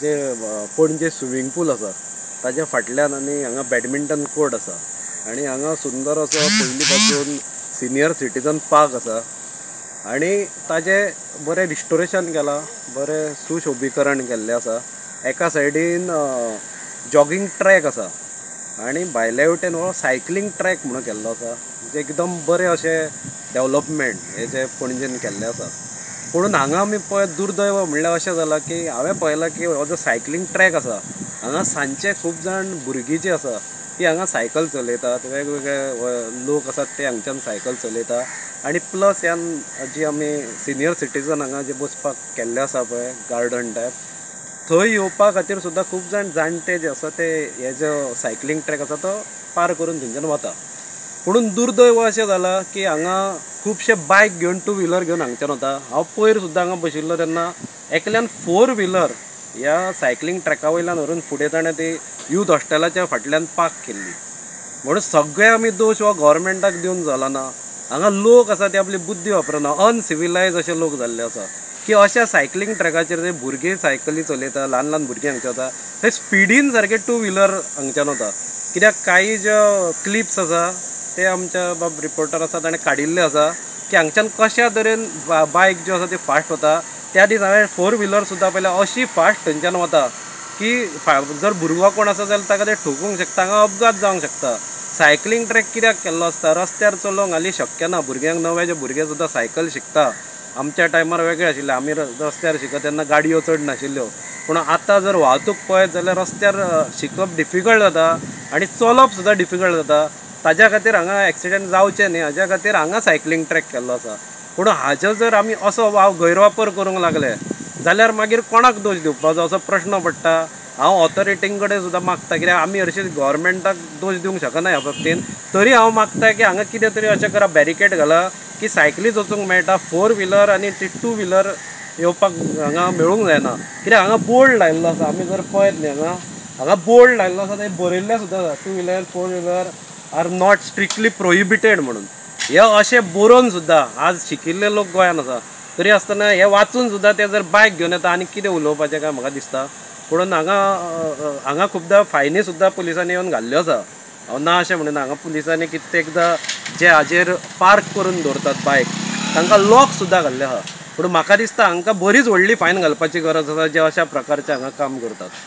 जे Panaji swimming pool आसा ताज्या फाटल्यान आनी हांगा बॅडमिंटन कोर्ट आसा आनी हांगा सुंदर असो पयलीं पासून सिनियर सिटीजन पार्क आसा आनी ताजें बरें रिस्टोरेशन केलां, बरें सुशोभीकरण केल्लें आसा। एका सायडीन जॉगिंग ट्रॅक आसा आनी भायले वटेन हो सायकलींग ट्रॅक म्हणून केल्लो आसा, जे एकदम बरें अशें डेवलपमेंट हे जे पणजेन केल्लें आसा। पुणून हांगा आमी पळय दुर्दैव म्हणल्यार अशें जालां की हांवें पळयलां की हो जो सायकलींग ट्रॅक आसा हांगा सांजचे खूब जाण भुरगीं जीं आसा ती हांगा सायकल चलयतात, वेगवेगळे लोक आसात ते हांगच्यान सायकल चलयता आनी प्लस ह्या जी आमी सिनियर सिटीजन हांगा जे बसपाक केल्ले आसा पळय गार्डन टायप, थंय येवपा खातीर सुद्दां खूब जाण जाणटे जे आसा ते हे जो सायकलींग ट्रॅक आसा तो पार करून थंयच्यान वता। पुणून दुर्दैव अशें जालां की हांगा खुबशे बायक घेवन टू व्हिलर घेवन हांगच्यान वता। हांव पयर सुद्दां हांगा बशिल्लो तेन्ना एकल्यान 4 व्हिलर ह्या सायकलींग ट्रॅका वयल्यान व्हरून फुडें ताणें ती यूथ हॉस्टेलाच्या फाटल्यान पार्क केल्ली। म्हणून सगळे आमी दोश हो गव्हर्मेंटाक दिवन जालना। हांगा लोक आसा ते आपली बुद्धी वापरना, अनसिविलायज अशे लोक जाल्ले आसा की अशा सायकलींग ट्रॅकाचेर जे भुरगे सायकली चलयता, ल्हान ल्हान भुरगीं हांगचे वता थंय स्पिडीन सारके टू व्हिलर हांगच्यान वता। कित्याक काही ज्यो क्लिप्स आसा ते आमच्या बाब रिपोर्टर आसा ताणें काडिल्ले आसा की हांगच्यान कशा तरेन बायक ज्यो आसा त्यो फास्ट वता। त्या दीस हांवें 4 व्हिलर सुद्दां पळयल्या, अशी फास्ट थंयच्यान वता की जर भुरगो कोण आसा जाल्यार ताका ते ठोकूंक शकता, हांगा अपघात जावंक शकता। सायकलींग ट्रॅक कित्याक केल्लो आसता? रस्त्यार चलोवंक हालीं शक्य ना, भुरग्यांक नवे जे भुरगे सुद्दां सायकल शिकता। आमच्या टायमार वेगळें आशिल्लें, आमी रस्त्यार शिकता तेन्ना गाडयो चड नाशिल्ल्यो, पूण आतां जर वाहतूक पळयत जाल्यार रस्त्यार शिकप डिफिकल्ट जाता आनी चलप सुद्दां डिफिकल्ट जाता। ताज्या खातीर हांगा एक्सिडेंट जावचे न्ही हाज्या खातीर हांगा सायकलींग ट्रॅक केल्लो आसा। पूण हाजो जर आमी असो गैरवापर करूंक लागले जाल्यार मागीर कोणाक दोश दिवपाचो असो प्रश्न पडटा। हांव ऑथॉरिटीं कडेन सुद्दां मागता, कित्याक आमी हरशीं गव्हर्मेंटाक दोश दिवंक शकना ह्या बाबतींत, तरी हांव मागता की हांगा कितें तरी अशें करा, बॅरिकेड घाला की सायकलीच वचूंक मेळटा, 4 व्हिलर आनी ती 2 व्हिलर येवपाक हांगा मेळूंक जायना। कित्याक हांगा बोर्ड लायिल्लो आसा, आमी जर पळयत न्ही हांगा बोर्ड लायिल्लो आसा, थंय बरयल्लें सुद्दां आसा 2 wheeler 4 wheeler are not strictly prohibited म्हणून। हे अशें बरोवन सुद्दां आज शिकिल्ले लोक गोंयान आसा, तरी आसतना हे वाचून सुद्दां ते जर बायक घेवन येता आनी कितें उलोवपाचें काय म्हाका दिसता। म्हणून हांगा खुबदां फायनी सुद्दां पुलिसांनी येवन घाल्ल्यो आसा। हांव ना अशें म्हणना, हांगा पुलिसांनी कित्येकदां जे हाजेर पार्क करून दवरतात बायक तांकां लॉक सुद्दां घाल्ले आसा। पूण म्हाका दिसता हांकां बरीच व्हडली फायन घालपाची गरज आसा जे अशा प्रकारचे हांगा काम करतात।